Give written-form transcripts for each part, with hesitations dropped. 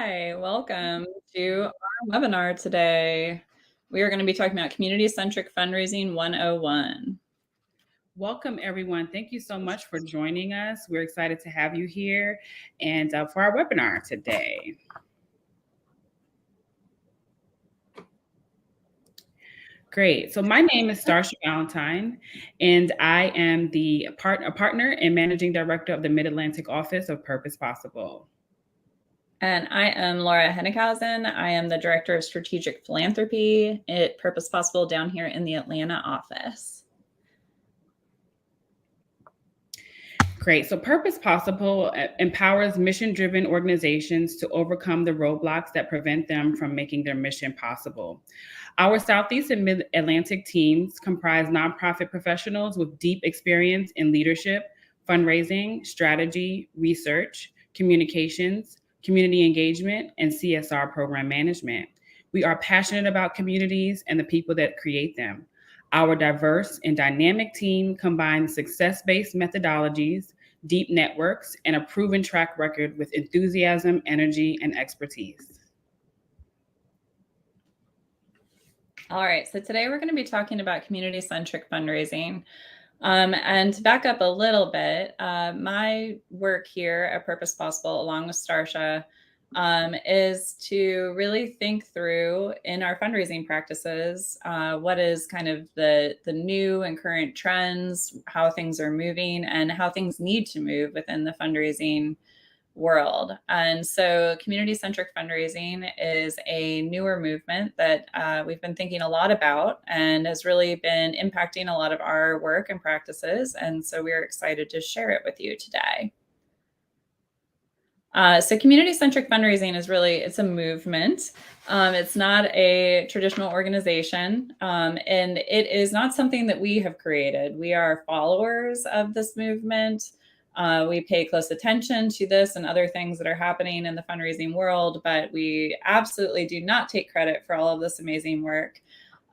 Hi, welcome to our webinar today. We are going to be talking about Community Centric Fundraising 101. Welcome, everyone. Thank you so much for joining us. We're excited to have you here and for our webinar today. Great. So my name is Starsha Valentine, and I am a partner and managing director of the Mid-Atlantic office of Purpose Possible. And I am Laura Hennighausen. I am the Director of Strategic Philanthropy at Purpose Possible down here in the Atlanta office. Great. So Purpose Possible empowers mission-driven organizations to overcome the roadblocks that prevent them from making their mission possible. Our Southeast and Mid-Atlantic teams comprise nonprofit professionals with deep experience in leadership, fundraising, strategy, research, communications, community engagement, and CSR program management. We are passionate about communities and the people that create them. Our diverse and dynamic team combines success-based methodologies, deep networks, and a proven track record with enthusiasm, energy, and expertise. All right, so today we're going to be talking about community-centric fundraising. And to back up a little bit, my work here at Purpose Possible, along with Starsha, is to really think through in our fundraising practices what is kind of the new and current trends, how things are moving, and how things need to move within the fundraising world. And so community-centric fundraising is a newer movement that we've been thinking a lot about and has really been impacting a lot of our work and practices. And so we're excited to share it with you today. So community-centric fundraising is it's a movement. It's not a traditional organization, and it is not something that we have created. We are followers of this movement. We pay close attention to this and other things that are happening in the fundraising world, but we absolutely do not take credit for all of this amazing work.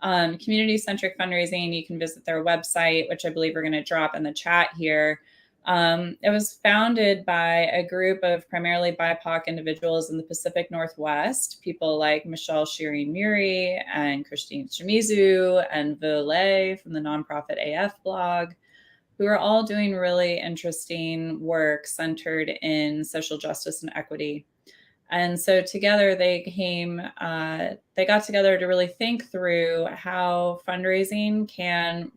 Community-centric fundraising, you can visit their website, which I believe we're going to drop in the chat here. It was founded by a group of primarily BIPOC individuals in the Pacific Northwest, people like Michelle Shireen Muri and Christine Shimizu and Vile from the nonprofit AF blog, who are all doing really interesting work centered in social justice and equity. And so together they got together to really think through how fundraising can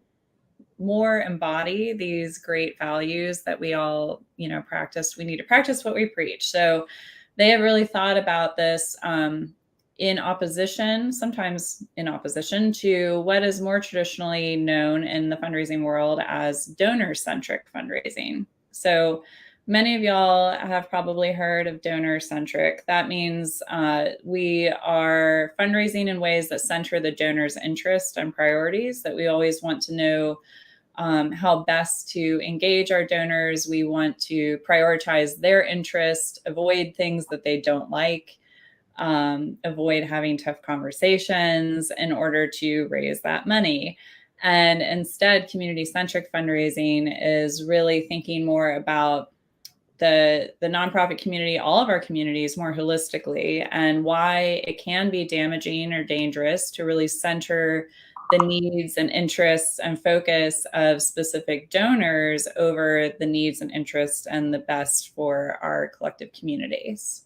more embody these great values that we all, practice. We need to practice what we preach. So they have really thought about this sometimes in opposition to what is more traditionally known in the fundraising world as donor-centric fundraising. So many of y'all have probably heard of donor-centric. That means we are fundraising in ways that center the donor's interest and priorities, that we always want to know how best to engage our donors. We want to prioritize their interest, avoid things that they don't like, avoid having tough conversations in order to raise that money. And instead, community-centric fundraising is really thinking more about the nonprofit community, all of our communities more holistically, and why it can be damaging or dangerous to really center the needs and interests and focus of specific donors over the needs and interests and the best for our collective communities.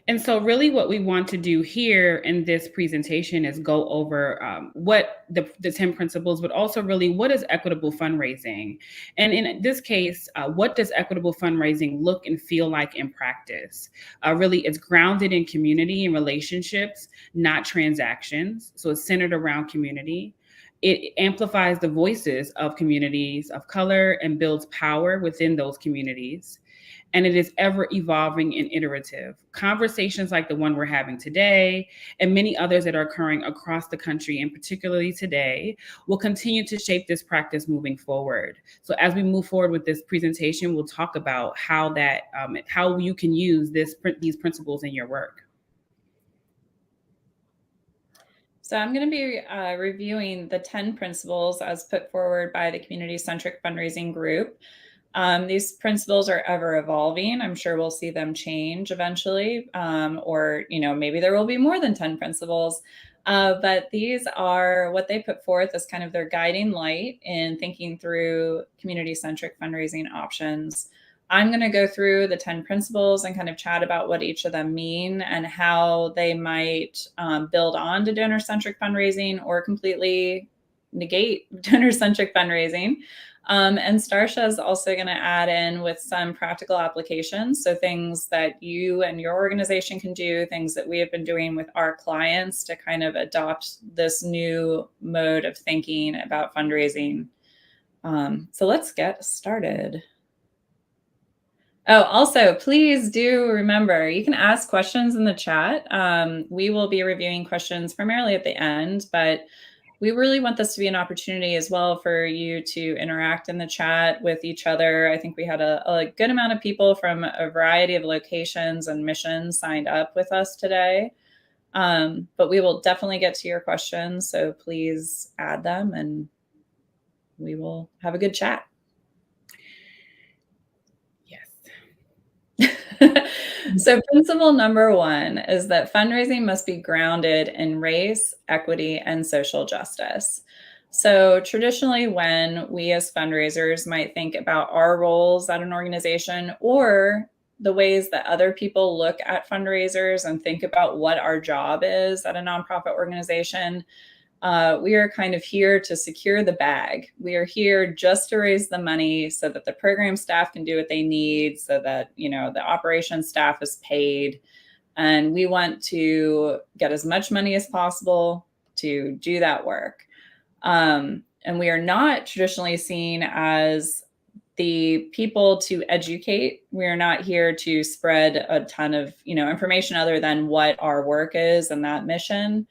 And so really what we want to do here in this presentation is go over what the 10 principles, but also really what is equitable fundraising? And in this case, what does equitable fundraising look and feel like in practice? Really, it's grounded in community and relationships, not transactions. So it's centered around community. It amplifies the voices of communities of color and builds power within those communities. And it is ever evolving and iterative. Conversations like the one we're having today and many others that are occurring across the country, and particularly today, will continue to shape this practice moving forward. So as we move forward with this presentation, we'll talk about how you can use these principles in your work. So I'm going to be reviewing the 10 principles as put forward by the Community Centric Fundraising Group. These principles are ever evolving. I'm sure we'll see them change eventually, or maybe there will be more than 10 principles. But these are what they put forth as kind of their guiding light in thinking through community-centric fundraising options. I'm going to go through the 10 principles and kind of chat about what each of them mean and how they might build on to donor-centric fundraising or completely negate donor-centric fundraising. And Starsha is also going to add in with some practical applications. So things that you and your organization can do, things that we have been doing with our clients to kind of adopt this new mode of thinking about fundraising. So let's get started. Oh, also, please do remember, you can ask questions in the chat. We will be reviewing questions primarily at the end, but we really want this to be an opportunity as well for you to interact in the chat with each other. I think we had a good amount of people from a variety of locations and missions signed up with us today. But we will definitely get to your questions. So please add them and we will have a good chat. So principle number 1 is that fundraising must be grounded in race, equity, and social justice. So traditionally, when we as fundraisers might think about our roles at an organization or the ways that other people look at fundraisers and think about what our job is at a nonprofit organization, we are kind of here to secure the bag. We are here just to raise the money so that the program staff can do what they need, so that, the operations staff is paid. And we want to get as much money as possible to do that work. And we are not traditionally seen as the people to educate. We are not here to spread a ton of, information other than what our work is and that mission.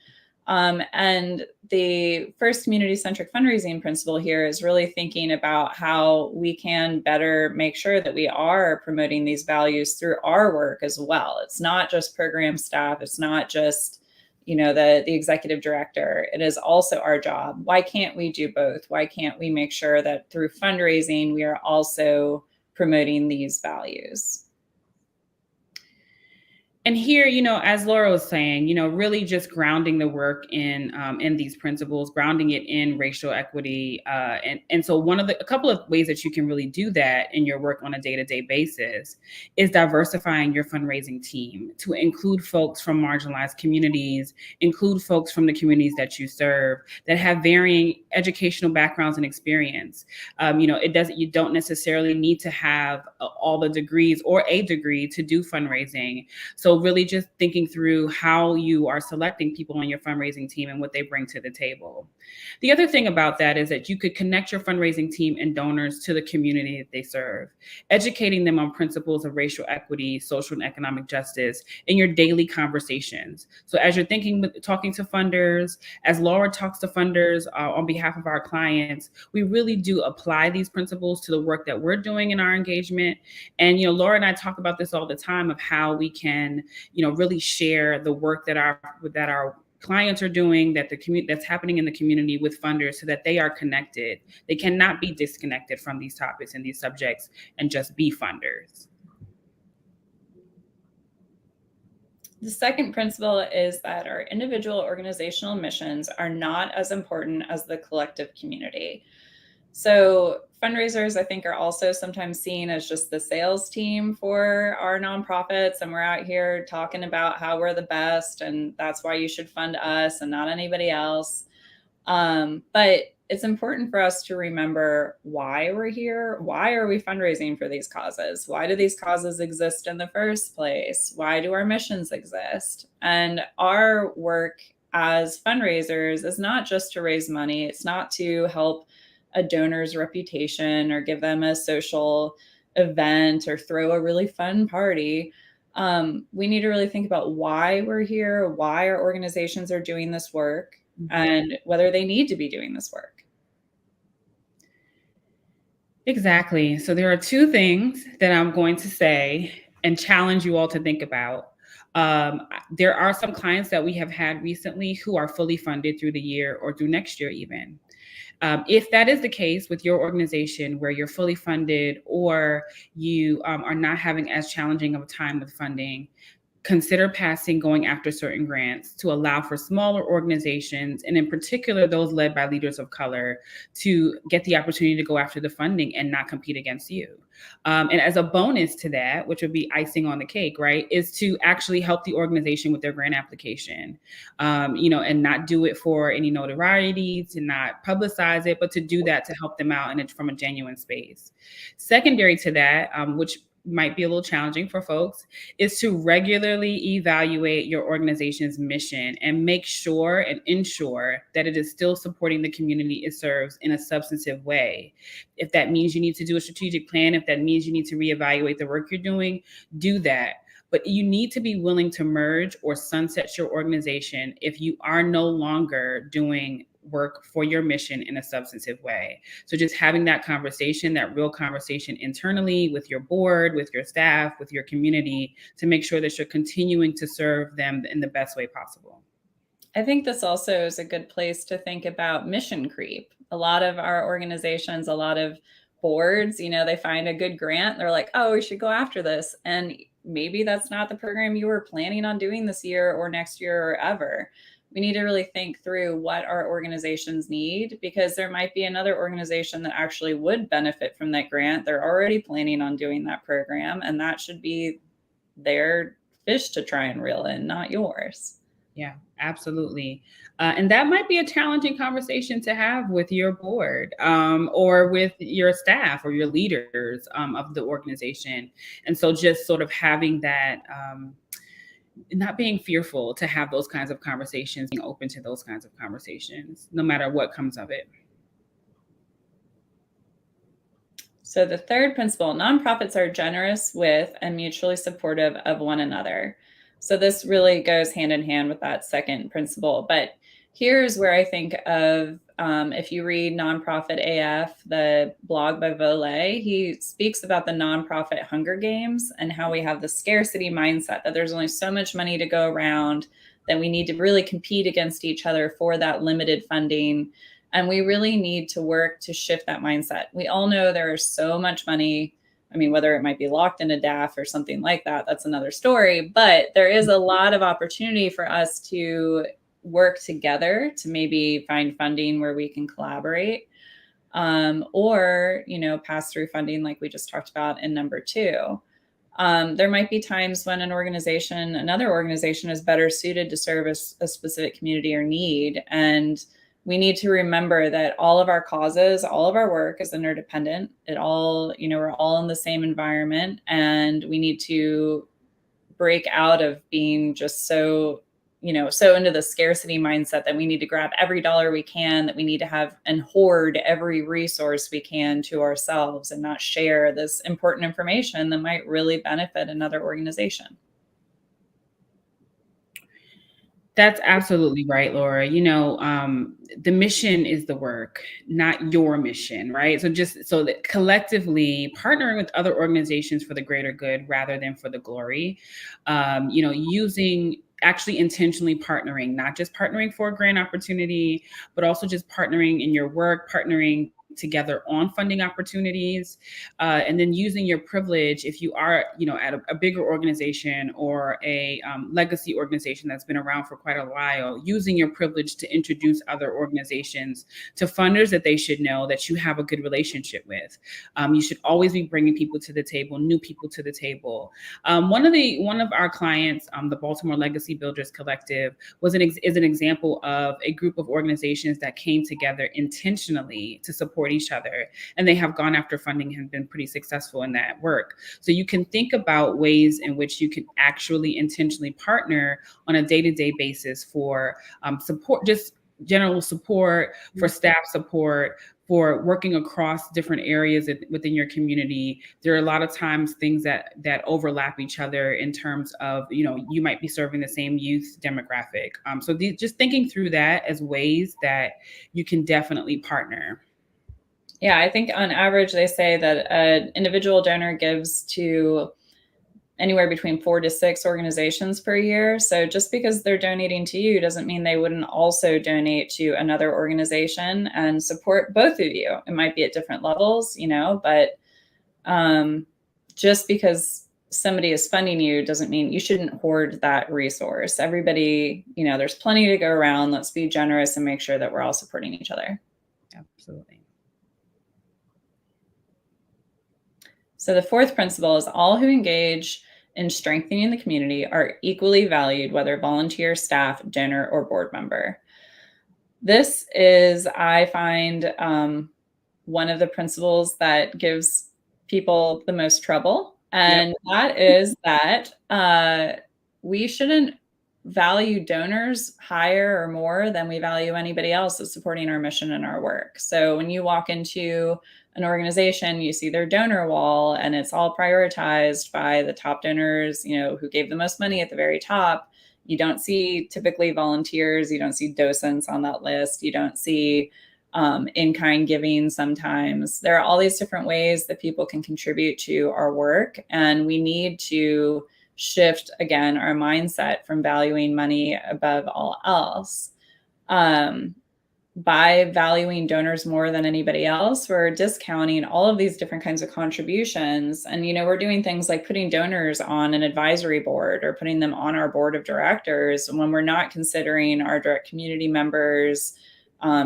And the first community-centric fundraising principle here is really thinking about how we can better make sure that we are promoting these values through our work as well. It's not just program staff. It's not just, the executive director. It is also our job. Why can't we do both? Why can't we make sure that through fundraising, we are also promoting these values? And here, as Laura was saying, really just grounding the work in these principles, grounding it in racial equity. And so a couple of ways that you can really do that in your work on a day-to-day basis is diversifying your fundraising team to include folks from marginalized communities, include folks from the communities that you serve that have varying educational backgrounds and experience. You don't necessarily need to have all the degrees or a degree to do fundraising. So really just thinking through how you are selecting people on your fundraising team and what they bring to the table. The other thing about that is that you could connect your fundraising team and donors to the community that they serve, educating them on principles of racial equity, social and economic justice in your daily conversations. So as you're talking to funders, as Laura talks to funders on behalf of our clients, we really do apply these principles to the work that we're doing in our engagement. And, Laura and I talk about this all the time of how we can really share the work that our clients are doing, that's happening in the community with funders, so that they are connected. They cannot be disconnected from these topics and these subjects and just be funders. The second principle is that our individual organizational missions are not as important as the collective community. So fundraisers, I think, are also sometimes seen as just the sales team for our nonprofits. And we're out here talking about how we're the best and that's why you should fund us and not anybody else. But it's important for us to remember why we're here. Why are we fundraising for these causes? Why do these causes exist in the first place? Why do our missions exist? And our work as fundraisers is not just to raise money. It's not to help a donor's reputation or give them a social event or throw a really fun party. We need to really think about why we're here, why our organizations are doing this work, and whether they need to be doing this work. Exactly. So there are two things that I'm going to say and challenge you all to think about. There are some clients that we have had recently who are fully funded through the year or through next year even. If that is the case with your organization where you're fully funded or you are not having as challenging of a time with funding, consider passing going after certain grants to allow for smaller organizations, and in particular those led by leaders of color, to get the opportunity to go after the funding and not compete against you. And as a bonus to that, which would be icing on the cake, right, is to actually help the organization with their grant application, and not do it for any notoriety, to not publicize it, but to do that to help them out, and it's from a genuine space. Secondary to that, which might be a little challenging for folks, is to regularly evaluate your organization's mission and make sure and ensure that it is still supporting the community it serves in a substantive way. If that means you need to do a strategic plan, if that means you need to reevaluate the work you're doing, do that. But you need to be willing to merge or sunset your organization if you are no longer doing work for your mission in a substantive way. So just having that conversation, that real conversation internally with your board, with your staff, with your community, to make sure that you're continuing to serve them in the best way possible. I think this also is a good place to think about mission creep. A lot of our organizations, a lot of boards, they find a good grant. They're like, oh, we should go after this. And maybe that's not the program you were planning on doing this year or next year or ever. We need to really think through what our organizations need, because there might be another organization that actually would benefit from that grant. They're already planning on doing that program, and that should be their fish to try and reel in, not yours. Yeah, absolutely. And that might be a challenging conversation to have with your board, or with your staff or your leaders of the organization. And so just sort of having that, not being fearful to have those kinds of conversations, being open to those kinds of conversations, no matter what comes of it. So the third principle, nonprofits are generous with and mutually supportive of one another. So this really goes hand in hand with that second principle. But here's where I think of, if you read Nonprofit AF, the blog by Volay, he speaks about the nonprofit Hunger Games and how we have the scarcity mindset, that there's only so much money to go around, that we need to really compete against each other for that limited funding. And we really need to work to shift that mindset. We all know there is so much money. I mean, whether it might be locked in a DAF or something like that, that's another story. But there is a lot of opportunity for us to work together to maybe find funding where we can collaborate, or, pass through funding like we just talked about in number 2. There might be times when another organization is better suited to serve a specific community or need. And we need to remember that all of our causes, all of our work is interdependent. We're all in the same environment, and we need to break out of being just so into the scarcity mindset that we need to grab every dollar we can, that we need to have and hoard every resource we can to ourselves, and not share this important information that might really benefit another organization. That's absolutely right, Laura. The mission is the work, not your mission, right? So just so that collectively partnering with other organizations for the greater good rather than for the glory, using actually intentionally partnering, not just partnering for a grant opportunity, but also just partnering in your work, partnering together on funding opportunities, and then using your privilege if you are at a bigger organization or a legacy organization that's been around for quite a while, using your privilege to introduce other organizations to funders that they should know that you have a good relationship with. You should always be bringing people to the table, new people to the table. One of our clients, the Baltimore Legacy Builders Collective, is an example of a group of organizations that came together intentionally to support each other, and they have gone after funding and been pretty successful in that work. So you can think about ways in which you can actually intentionally partner on a day-to-day basis for support, just general support, for staff support, for working across different areas within your community. There are a lot of times things that overlap each other in terms of, you might be serving the same youth demographic. So just thinking through that as ways that you can definitely partner. Yeah, I think on average, they say that an individual donor gives to anywhere between 4 to 6 organizations per year. So just because they're donating to you doesn't mean they wouldn't also donate to another organization and support both of you. It might be at different levels, but just because somebody is funding you doesn't mean you shouldn't hoard that resource. Everybody, there's plenty to go around. Let's be generous and make sure that we're all supporting each other. Absolutely. So the fourth principle is all who engage in strengthening the community are equally valued, whether volunteer, staff, donor, or board member. This is, I find, one of the principles that gives people the most trouble. And that is that we shouldn't value donors higher or more than we value anybody else that's supporting our mission and our work. So when you walk into an organization, you see their donor wall and it's all prioritized by the top donors, who gave the most money at the very top. You don't see typically volunteers. You don't see docents on that list. You don't see in-kind giving sometimes. There are all these different ways that people can contribute to our work. And we need to shift, again, our mindset from valuing money above all else. By valuing donors more than anybody else, we're discounting all of these different kinds of contributions. And, we're doing things like putting donors on an advisory board or putting them on our board of directors when we're not considering our direct community members,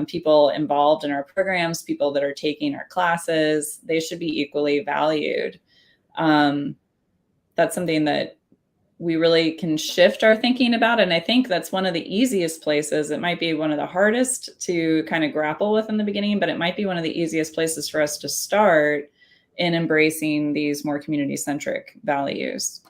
people involved in our programs, people that are taking our classes. They should be equally valued. That's something that we really can shift our thinking about. And I think that's one of the easiest places. It might be one of the hardest to kind of grapple with in the beginning, but it might be one of the easiest places for us to start in embracing these more community-centric values.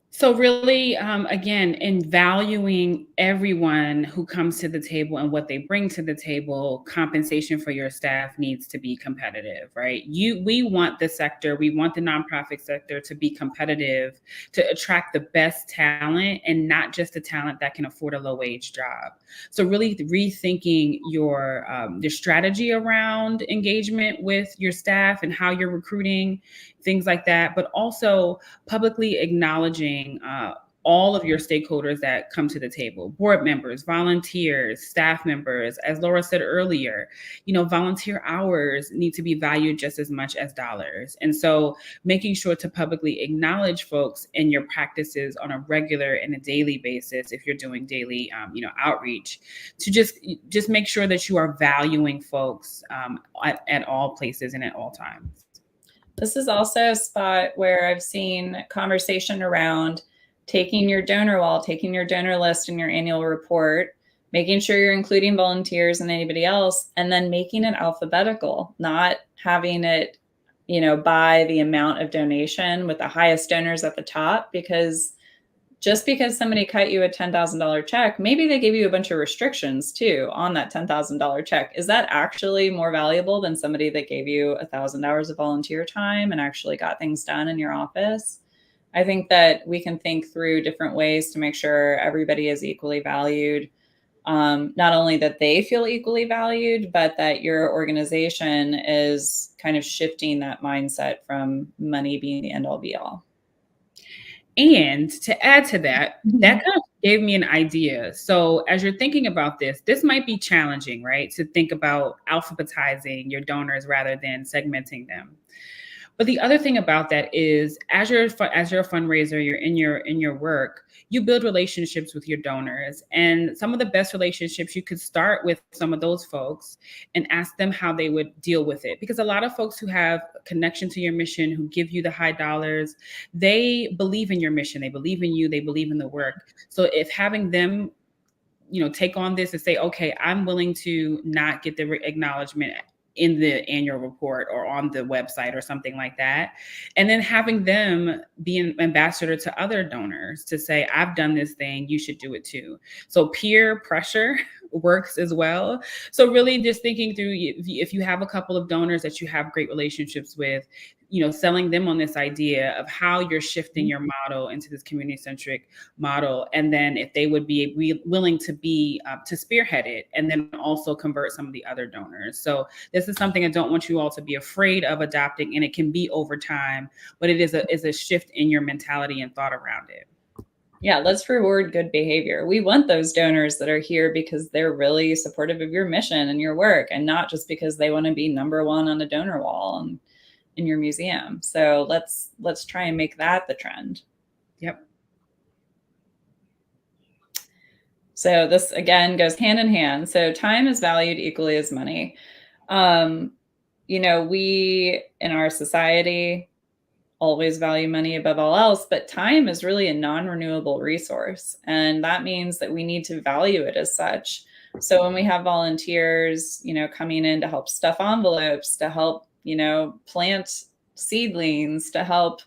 So really, again, in valuing everyone who comes to the table and what they bring to the table, compensation for your staff needs to be competitive, right? We want the sector, we want the nonprofit sector to be competitive, to attract the best talent and not just the talent that can afford a low-wage job. So really rethinking your strategy around engagement with your staff and how you're recruiting, things like that, but also publicly acknowledging all of your stakeholders that come to the table, board members, volunteers, staff members. As Laura said earlier, volunteer hours need to be valued just as much as dollars. And so making sure to publicly acknowledge folks in your practices on a regular and a daily basis, if you're doing daily, outreach, to just make sure that you are valuing folks at all places and at all times. This is also a spot where I've seen conversation around taking your donor wall, taking your donor list in your annual report, making sure you're including volunteers and anybody else, and then making it alphabetical, not having it, by the amount of donation with the highest donors at the top, because just because somebody cut you a $10,000 check, maybe they gave you a bunch of restrictions too on that $10,000 check. Is that actually more valuable than somebody that gave you 1,000 hours of volunteer time and actually got things done in your office? I think that we can think through different ways to make sure everybody is equally valued. Not only that they feel equally valued, but that your organization is kind of shifting that mindset from money being the end all be all. And to add to that, that kind of gave me an idea. So as you're thinking about this might be challenging, right? To think about alphabetizing your donors rather than segmenting them. But the other thing about that is, as you're a fundraiser, you're in your work, you build relationships with your donors. And some of the best relationships, you could start with some of those folks and ask them how they would deal with it. Because a lot of folks who have a connection to your mission, who give you the high dollars, they believe in your mission, they believe in you, they believe in the work. So if having them take on this and say, okay, I'm willing to not get the acknowledgement in the annual report or on the website or something like that. And then having them be an ambassador to other donors to say, I've done this thing, you should do it too. So peer pressure works as well. So really just thinking through, if you have a couple of donors that you have great relationships with, selling them on this idea of how you're shifting your model into this community centric model. And then if they would be willing to be to spearhead it, and then also convert some of the other donors. So this is something I don't want you all to be afraid of adopting, and it can be over time, but it is a shift in your mentality and thought around it. Yeah, let's reward good behavior. We want those donors that are here because they're really supportive of your mission and your work, and not just because they want to be number one on a donor wall in your museum. So let's try and make that the trend. Yep. So this again goes hand in hand. So time is valued equally as money. We in our society always value money above all else, but time is really a non-renewable resource. And that means that we need to value it as such. So when we have volunteers, coming in to help stuff envelopes, to help, plant seedlings, to help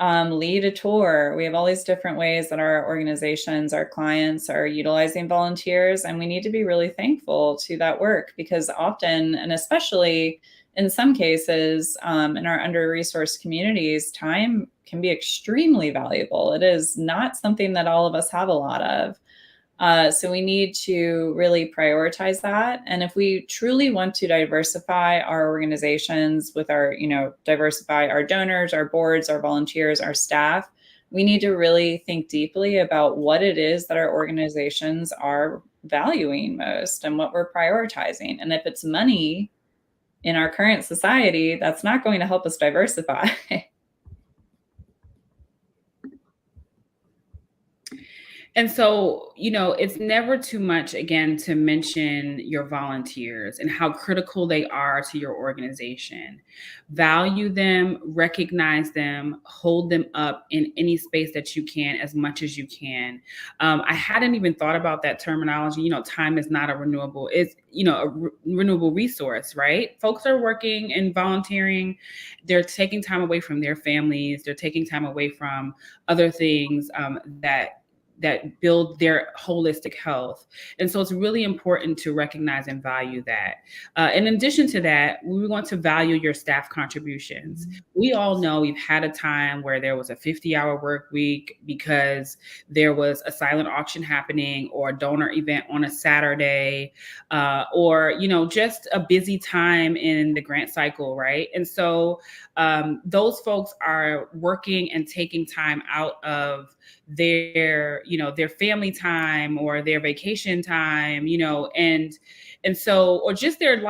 lead a tour, we have all these different ways that our organizations, our clients are utilizing volunteers. And we need to be really thankful to that work, because often, and especially in some cases, in our under-resourced communities, time can be extremely valuable. It is not something that all of us have a lot of. So we need to really prioritize that. And if we truly want to diversify our organizations with our, diversify our donors, our boards, our volunteers, our staff, we need to really think deeply about what it is that our organizations are valuing most and what we're prioritizing. And if it's money, in our current society, that's not going to help us diversify. And so, it's never too much, again, to mention your volunteers and how critical they are to your organization. Value them, recognize them, hold them up in any space that you can, as much as you can. I hadn't even thought about that terminology. Time is not a renewable, it's, renewable resource, right? Folks are working and volunteering. They're taking time away from their families. They're taking time away from other things that build their holistic health. And so it's really important to recognize and value that. In addition to that, we want to value your staff contributions. We all know we've had a time where there was a 50-hour work week because there was a silent auction happening, or a donor event on a Saturday, or, just a busy time in the grant cycle, right? And so those folks are working and taking time out of their family time or their vacation time, and so, or just their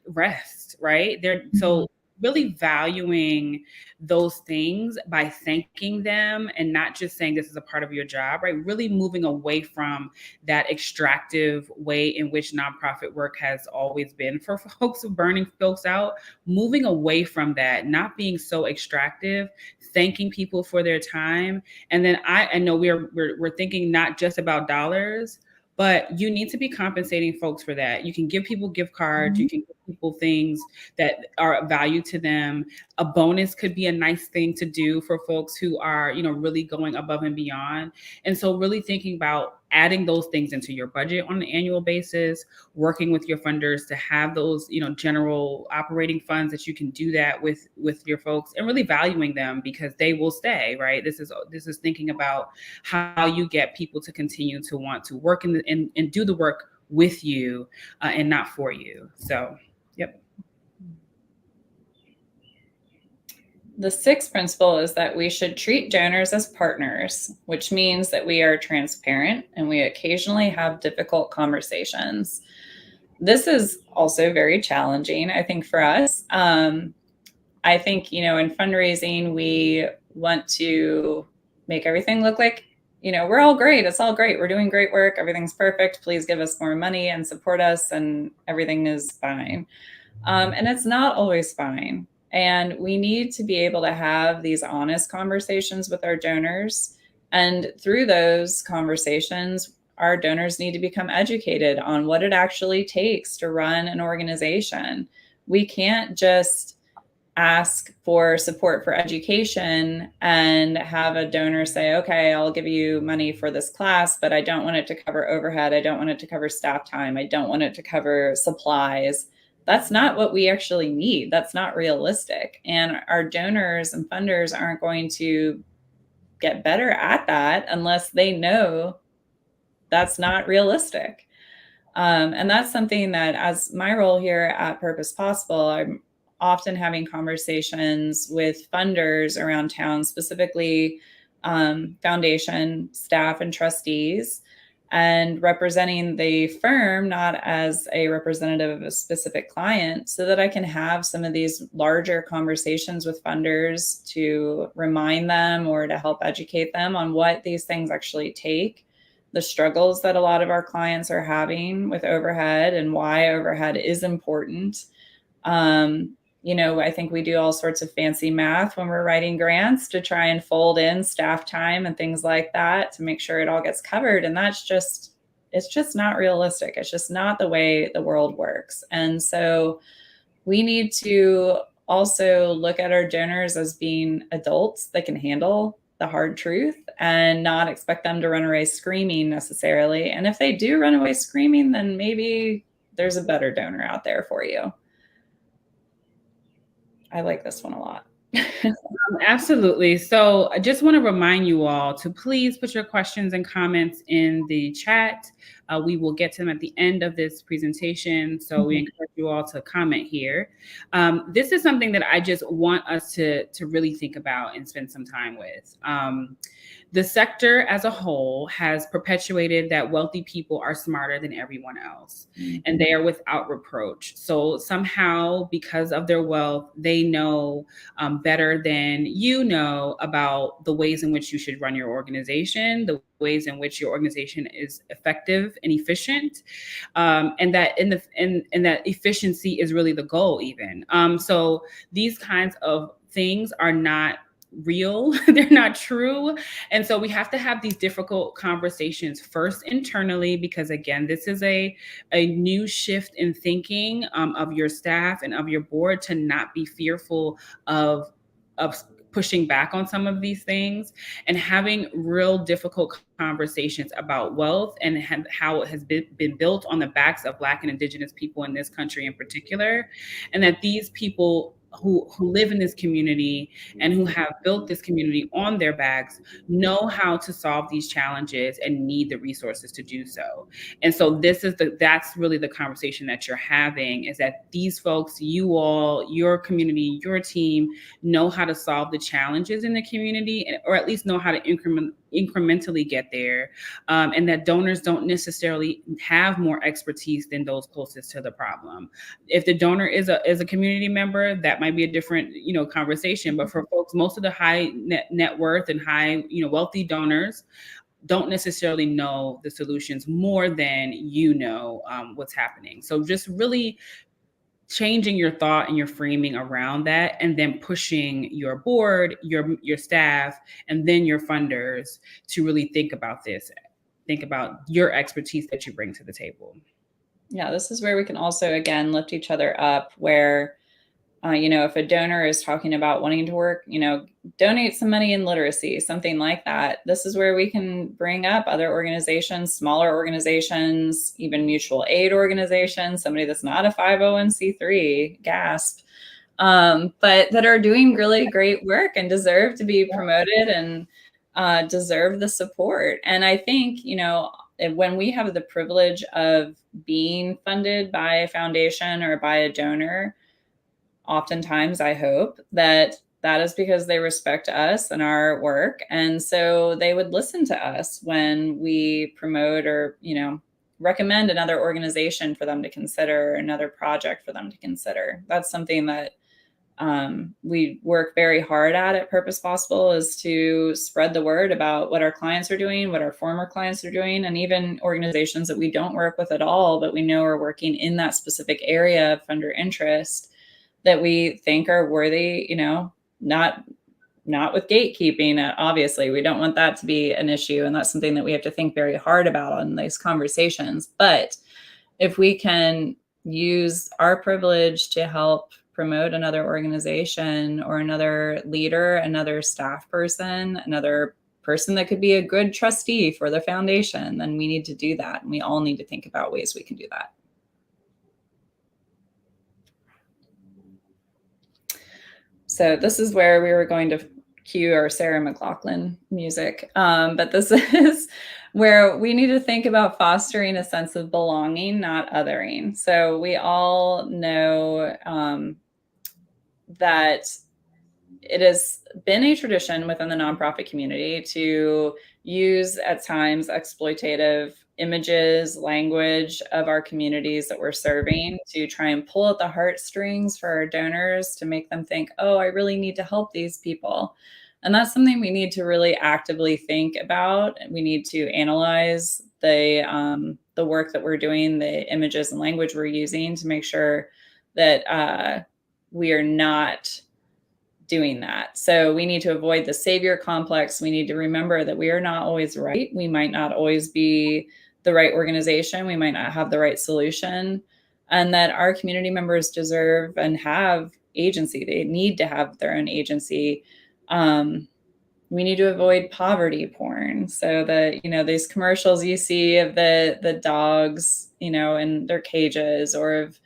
rest, right? So really valuing those things by thanking them, and not just saying this is a part of your job, right? Really moving away from that extractive way in which nonprofit work has always been for folks, burning folks out, moving away from that, not being so extractive, thanking people for their time. And then I know we're thinking not just about dollars, but you need to be compensating folks for that. You can give people gift cards, you can give people things that are of value to them. A bonus could be a nice thing to do for folks who are, really going above and beyond. And so really thinking about adding those things into your budget on an annual basis, working with your funders to have those, general operating funds that you can do that with your folks, and really valuing them, because they will stay, right? This is thinking about how you get people to continue to want to work and do the work with you, and not for you. So, yep. The sixth principle is that we should treat donors as partners, which means that we are transparent and we occasionally have difficult conversations. This is also very challenging, I think, for us. I think, in fundraising, we want to make everything look like, we're all great. It's all great. We're doing great work. Everything's perfect. Please give us more money and support us, and everything is fine. And it's not always fine. And we need to be able to have these honest conversations with our donors. And through those conversations, our donors need to become educated on what it actually takes to run an organization. We can't just ask for support for education and have a donor say, okay, I'll give you money for this class, but I don't want it to cover overhead. I don't want it to cover staff time. I don't want it to cover supplies. That's not what we actually need. That's not realistic. And our donors and funders aren't going to get better at that unless they know that's not realistic. And that's something that, as my role here at Purpose Possible, I'm often having conversations with funders around town, specifically foundation staff and trustees, and representing the firm, not as a representative of a specific client, so that I can have some of these larger conversations with funders to remind them or to help educate them on what these things actually take, the struggles that a lot of our clients are having with overhead and why overhead is important. I think we do all sorts of fancy math when we're writing grants to try and fold in staff time and things like that to make sure it all gets covered. And it's just not realistic. It's just not the way the world works. And so we need to also look at our donors as being adults that can handle the hard truth and not expect them to run away screaming necessarily. And if they do run away screaming, then maybe there's a better donor out there for you. I like this one a lot. Absolutely. So I just want to remind you all to please put your questions and comments in the chat. We will get to them at the end of this presentation. So we encourage you all to comment here. This is something that I just want us to really think about and spend some time with. The sector as a whole has perpetuated that wealthy people are smarter than everyone else, and they are without reproach. So somehow, because of their wealth, they know better than you know about the ways in which you should run your organization, the ways in which your organization is effective and efficient, and that that efficiency is really the goal. Even so, these kinds of things are not real. They're not true. And so we have to have these difficult conversations first internally, because again, this is a new shift in thinking of your staff and of your board to not be fearful of pushing back on some of these things and having real difficult conversations about wealth and how it has been built on the backs of Black and Indigenous people in this country in particular. And that these people who live in this community and who have built this community on their backs know how to solve these challenges and need the resources to do so. And so that's really the conversation that you're having, is that these folks, you all, your community, your team know how to solve the challenges in the community, or at least know how to incrementally get there, and that donors don't necessarily have more expertise than those closest to the problem. If the donor is a community member, that might be a different conversation. But for folks, most of the high net worth and high wealthy donors don't necessarily know the solutions more than what's happening. So just really changing your thought and your framing around that, and then pushing your board, your staff, and then your funders to really think about this, think about your expertise that you bring to the table. Yeah, this is where we can also, again, lift each other up, where if a donor is talking about wanting to work, donate some money in literacy, something like that. This is where we can bring up other organizations, smaller organizations, even mutual aid organizations, somebody that's not a 501c3, gasp, but that are doing really great work and deserve to be promoted and deserve the support. And I think, when we have the privilege of being funded by a foundation or by a donor, oftentimes I hope that is because they respect us and our work. And so they would listen to us when we promote or, recommend another organization for them to consider, another project for them to consider. That's something that we work very hard at Purpose Possible, is to spread the word about what our clients are doing, what our former clients are doing, and even organizations that we don't work with at all, but we know are working in that specific area of funder interest, that we think are worthy, not with gatekeeping. Obviously, we don't want that to be an issue. And that's something that we have to think very hard about in these conversations. But if we can use our privilege to help promote another organization or another leader, another staff person, another person that could be a good trustee for the foundation, then we need to do that. And we all need to think about ways we can do that. So this is where we were going to cue our Sarah McLachlan music. But this is where we need to think about fostering a sense of belonging, not othering. So we all know that it has been a tradition within the nonprofit community to use at times exploitative images, language of our communities that we're serving to try and pull at the heartstrings for our donors to make them think, oh, I really need to help these people. And that's something we need to really actively think about. We need to analyze the work that we're doing, the images and language we're using to make sure that we are not doing that. So we need to avoid the savior complex. We need to remember that we are not always right. We might not always be the right organization. We might not have the right solution, and that our community members deserve and have agency. They need to have their own agency. We need to avoid poverty porn. So that, these commercials you see of the dogs, in their cages, or of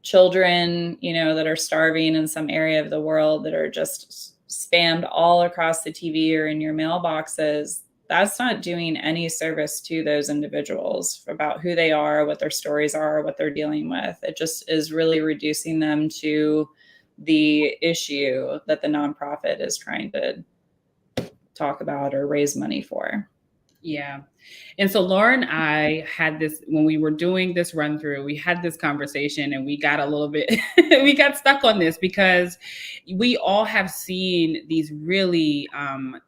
children, that are starving in some area of the world that are just spammed all across the TV or in your mailboxes, that's not doing any service to those individuals about who they are, what their stories are, what they're dealing with. It just is really reducing them to the issue that the nonprofit is trying to talk about or raise money for. Yeah. And so Laura and I had this, when we were doing this run through, we had this conversation and we got a little bit, we got stuck on this because we all have seen these really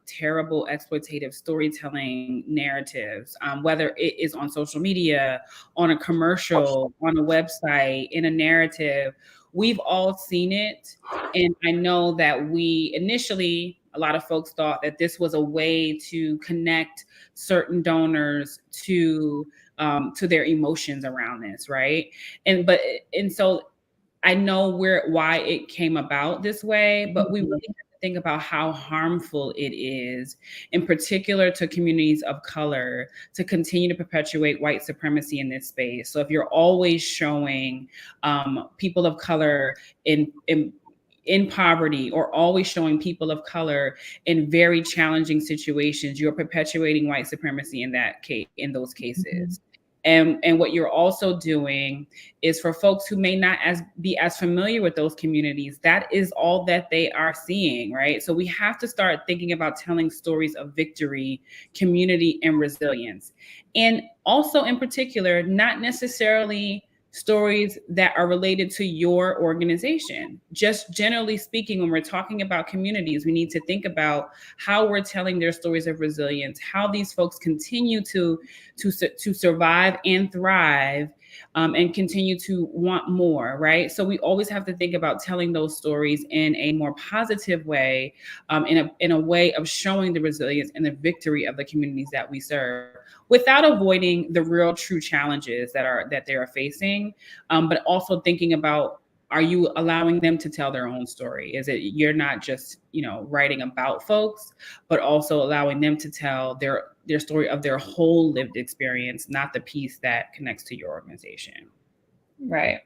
terrible exploitative storytelling narratives, whether it is on social media, on a commercial, on a website, in a narrative. We've all seen it. And I know that we initially, a lot of folks thought that this was a way to connect certain donors to their emotions around this, right? And so I know why it came about this way, but we really have to think about how harmful it is, in particular to communities of color, to continue to perpetuate white supremacy in this space. So if you're always showing people of color in poverty, or always showing people of color in very challenging situations, you're perpetuating white supremacy in those cases. And what you're also doing is, for folks who may not be as familiar with those communities, that is all that they are seeing, right? So we have to start thinking about telling stories of victory, community, and resilience. And also, in particular, not necessarily stories that are related to your organization. Just generally speaking, when we're talking about communities, we need to think about how we're telling their stories of resilience, how these folks continue to survive and thrive, and continue to want more, right? So we always have to think about telling those stories in a more positive way, in a way of showing the resilience and the victory of the communities that we serve, without avoiding the real true challenges that they are facing, but also thinking about, are you allowing them to tell their own story? Is it, you're not just, writing about folks, but also allowing them to tell their story of their whole lived experience, not the piece that connects to your organization. Right.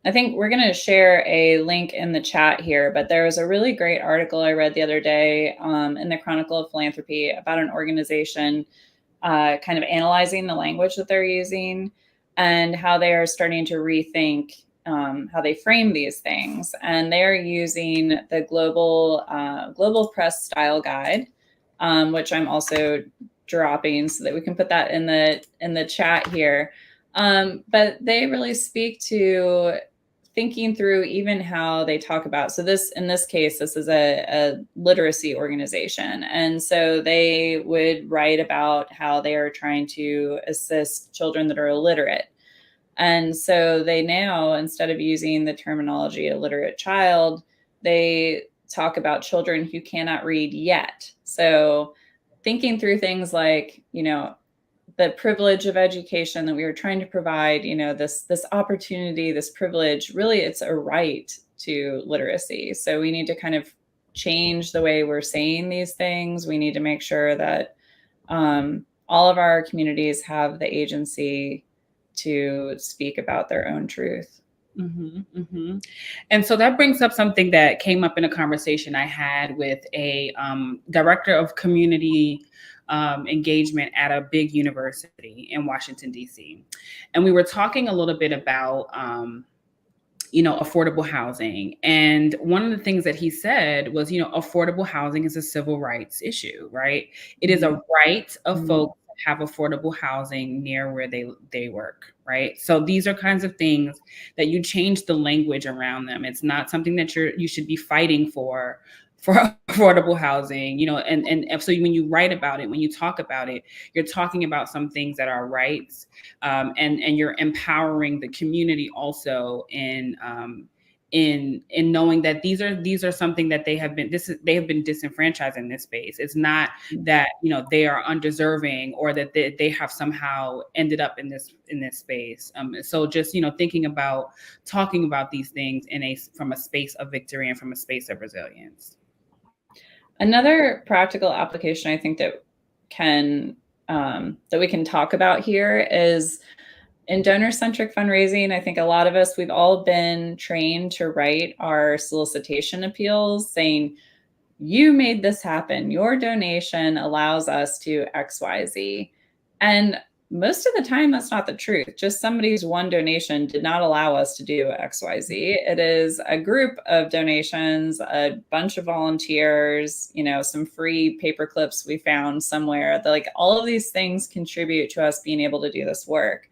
I think we're going to share a link in the chat here, but there was a really great article I read the other day in the Chronicle of Philanthropy about an organization kind of analyzing the language that they're using and how they are starting to rethink how they frame these things. And they're using the global press style guide, which I'm also dropping so that we can put that in the chat here. But they really speak to thinking through even how they talk about, so in this case, this is a literacy organization. And so they would write about how they are trying to assist children that are illiterate. And so they now, instead of using the terminology illiterate child, they talk about children who cannot read yet. So thinking through things like, the privilege of education that we were trying to provide, this opportunity, this privilege, really it's a right to literacy. So we need to kind of change the way we're saying these things. We need to make sure that all of our communities have the agency to speak about their own truth. And so that brings up something that came up in a conversation I had with a director of community engagement at a big university in Washington, D.C. And we were talking a little bit about affordable housing. And one of the things that he said was, affordable housing is a civil rights issue, right? It is a right of folks to have affordable housing near where they work, right? So these are kinds of things that you change the language around them. It's not something that you should be fighting for affordable housing, and so when you write about it, when you talk about it, you're talking about some things that are rights, and you're empowering the community also in knowing that these are something that they have been disenfranchised in this space. It's not that they are undeserving or that they have somehow ended up in this space. So just thinking about talking about these things from a space of victory and from a space of resilience. Another practical application I think that we can talk about here is in donor-centric fundraising. I think a lot of us, we've all been trained to write our solicitation appeals saying, you made this happen. Your donation allows us to XYZ. And most of the time, that's not the truth. Just somebody's one donation did not allow us to do XYZ. It is a group of donations, a bunch of volunteers, some free paper clips we found somewhere. All of these things contribute to us being able to do this work.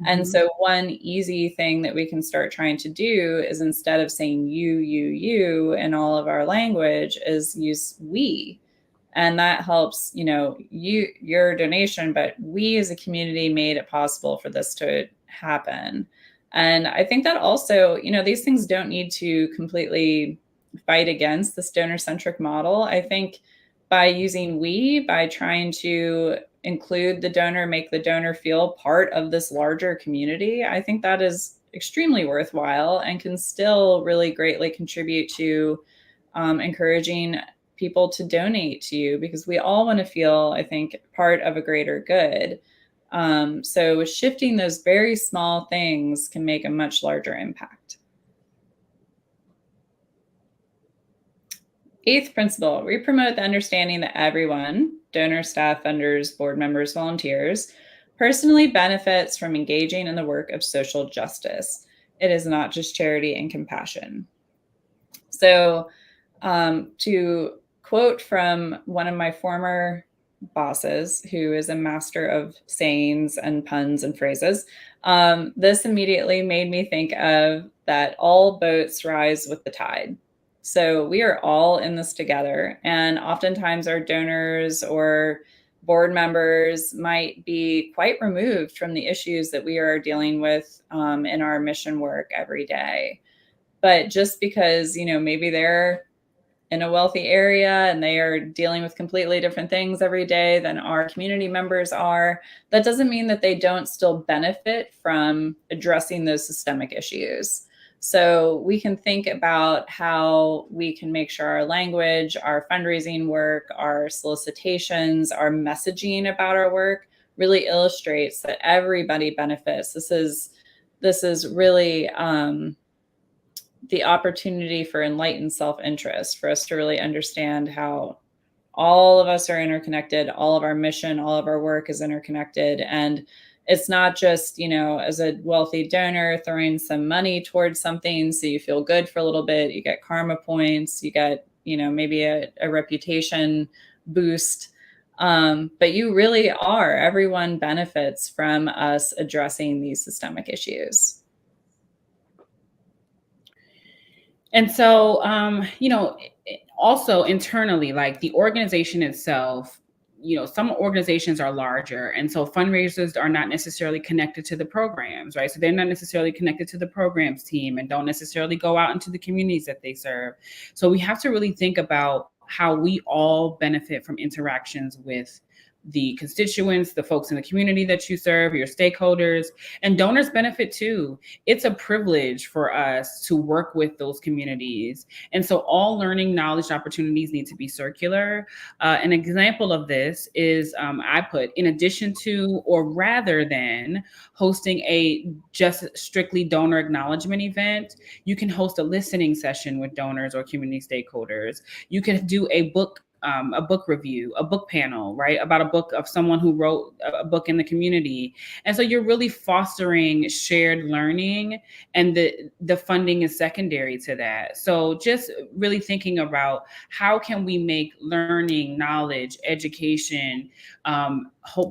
And so one easy thing that we can start trying to do is, instead of saying you in all of our language, is use we. And that helps, your donation, but we as a community made it possible for this to happen. And I think that also, these things don't need to completely fight against this donor-centric model. I think by using we, by trying to include the donor, make the donor feel part of this larger community, I think that is extremely worthwhile and can still really greatly contribute to encouraging people to donate to you, because we all want to feel, I think, part of a greater good. So shifting those very small things can make a much larger impact. Eighth principle, we promote the understanding that everyone, donors, staff, funders, board members, volunteers, personally benefits from engaging in the work of social justice. It is not just charity and compassion. So to quote from one of my former bosses, who is a master of sayings and puns and phrases, this immediately made me think of that all boats rise with the tide. So we are all in this together. And oftentimes our donors or board members might be quite removed from the issues that we are dealing with in our mission work every day. But just because, maybe they're in a wealthy area and they are dealing with completely different things every day than our community members are, that doesn't mean that they don't still benefit from addressing those systemic issues. So we can think about how we can make sure our language, our fundraising work, our solicitations, our messaging about our work really illustrates that everybody benefits. This is really the opportunity for enlightened self-interest, for us to really understand how all of us are interconnected, all of our mission, all of our work is interconnected. And it's not just, as a wealthy donor throwing some money towards something so you feel good for a little bit, you get karma points, you get, maybe a reputation boost. But you really are, everyone benefits from us addressing these systemic issues. And so, also internally, like the organization itself, some organizations are larger. And so fundraisers are not necessarily connected to the programs, right? So they're not necessarily connected to the programs team and don't necessarily go out into the communities that they serve. So we have to really think about how we all benefit from interactions with the constituents, the folks in the community that you serve, your stakeholders, and donors benefit too. It's a privilege for us to work with those communities. And so all learning, knowledge, opportunities need to be circular. An example of this is I put, in addition to, or rather than hosting a just strictly donor acknowledgement event, you can host a listening session with donors or community stakeholders. You can do a book review, a book panel, right, about a book of someone who wrote a book in the community. And so you're really fostering shared learning, and the funding is secondary to that. So just really thinking about how can we make learning, knowledge, education,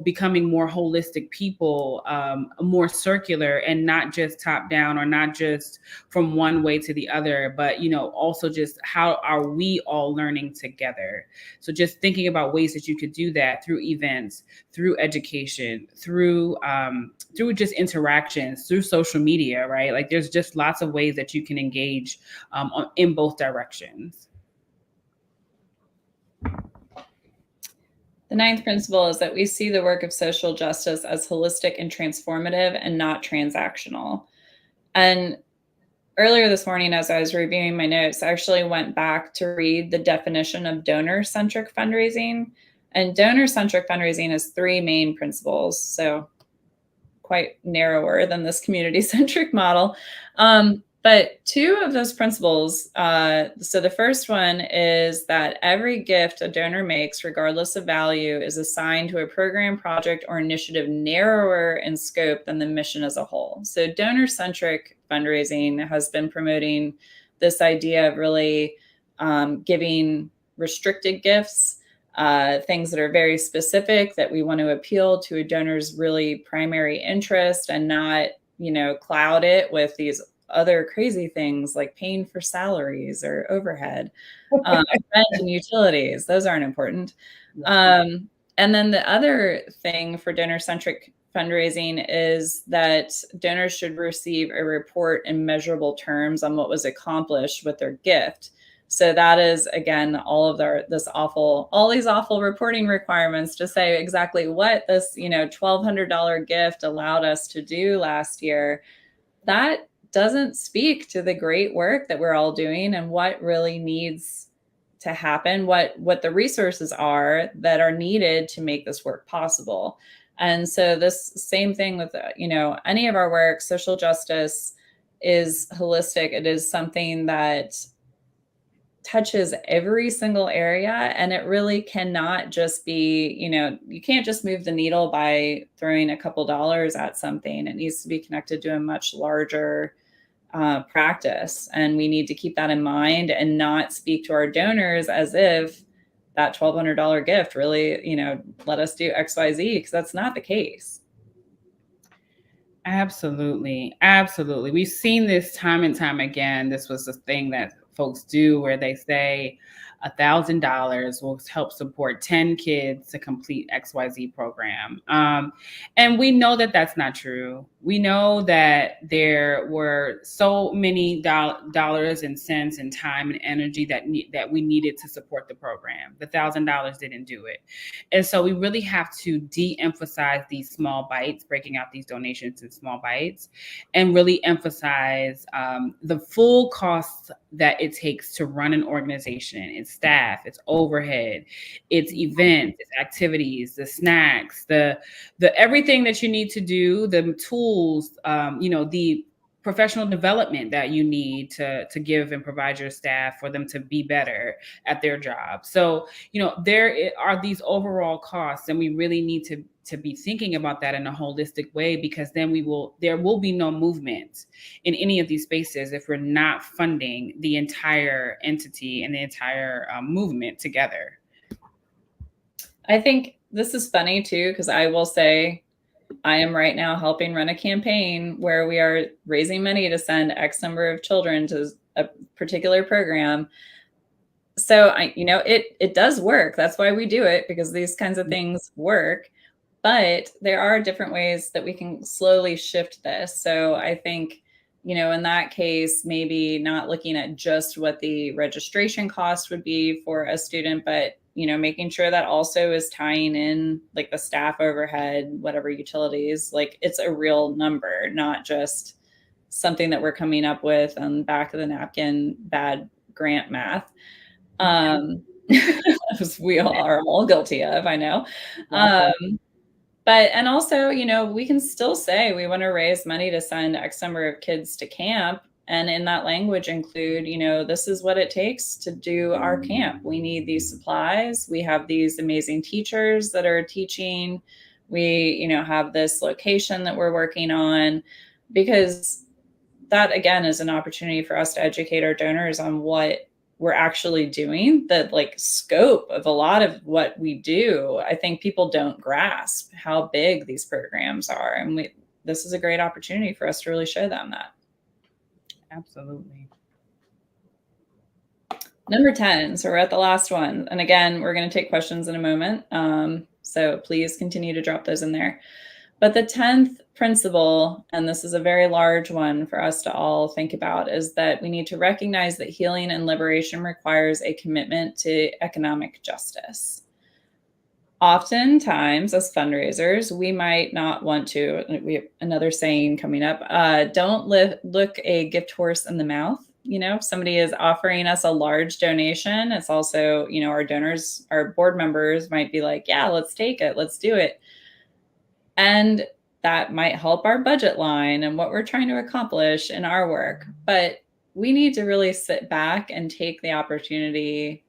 becoming more holistic people, more circular, and not just top down, or not just from one way to the other, but also just how are we all learning together. So just thinking about ways that you could do that through events, through education, through just interactions, through social media, right? Like there's just lots of ways that you can engage in both directions. The ninth principle is that we see the work of social justice as holistic and transformative and not transactional. And earlier this morning, as I was reviewing my notes, I actually went back to read the definition of donor-centric fundraising. And donor-centric fundraising has three main principles, so quite narrower than this community-centric model. But two of those principles, so the first one is that every gift a donor makes, regardless of value, is assigned to a program, project, or initiative narrower in scope than the mission as a whole. So donor-centric fundraising has been promoting this idea of really giving restricted gifts, things that are very specific, that we want to appeal to a donor's really primary interest and not, cloud it with these other crazy things like paying for salaries or overhead, rent and utilities. Those aren't important. And then the other thing for donor-centric fundraising is that donors should receive a report in measurable terms on what was accomplished with their gift. So that is, again, all these awful reporting requirements to say exactly what this, $1,200 gift allowed us to do last year. That doesn't speak to the great work that we're all doing and what really needs to happen, what the resources are that are needed to make this work possible. And so this same thing with, any of our work, social justice is holistic. It is something that touches every single area, and it really cannot just be, you can't just move the needle by throwing a couple dollars at something. It needs to be connected to a much larger practice, and we need to keep that in mind and not speak to our donors as if that $1,200 gift really, let us do XYZ, because that's not the case. Absolutely. We've seen this time and time again. This was the thing that folks do where they say $1,000 will help support 10 kids to complete XYZ program. And we know that that's not true. We know that there were so many dollars and cents and time and energy that we needed to support the program. The $1,000 didn't do it. And so we really have to de-emphasize these small bites, breaking out these donations in small bites, and really emphasize the full costs that it takes to run an organization. It's staff, it's overhead, it's events, it's activities, the snacks, the everything that you need to do, the tools, the professional development that you need to give and provide your staff for them to be better at their job. So, there are these overall costs, and we really need to be thinking about that in a holistic way, because then there will be no movement in any of these spaces if we're not funding the entire entity and the entire movement together. I think this is funny too, because I will say I am right now helping run a campaign where we are raising money to send X number of children to a particular program. So it does work. That's why we do it, because these kinds of things work. But there are different ways that we can slowly shift this. So I think, in that case, maybe not looking at just what the registration cost would be for a student, but making sure that also is tying in like the staff overhead, whatever utilities, like it's a real number, not just something that we're coming up with on the back of the napkin, bad grant math. We are all guilty of, I know. But, and also, we can still say we want to raise money to send X number of kids to camp. And in that language include, this is what it takes to do our camp. We need these supplies. We have these amazing teachers that are teaching. We, have this location that we're working on, because that again is an opportunity for us to educate our donors on what we're actually doing, the like scope of a lot of what we do. I think people don't grasp how big these programs are. And this is a great opportunity for us to really show them that. Absolutely. Number 10. So we're at the last one. And again, we're going to take questions in a moment. So please continue to drop those in there. But the 10th principle, and this is a very large one for us to all think about, is that we need to recognize that healing and liberation requires a commitment to economic justice. Oftentimes, as fundraisers, we might not want to, we have another saying coming up, don't look a gift horse in the mouth. If somebody is offering us a large donation, it's also, our donors, our board members might be like, yeah, let's take it, let's do it. And that might help our budget line and what we're trying to accomplish in our work. But we need to really sit back and take the opportunity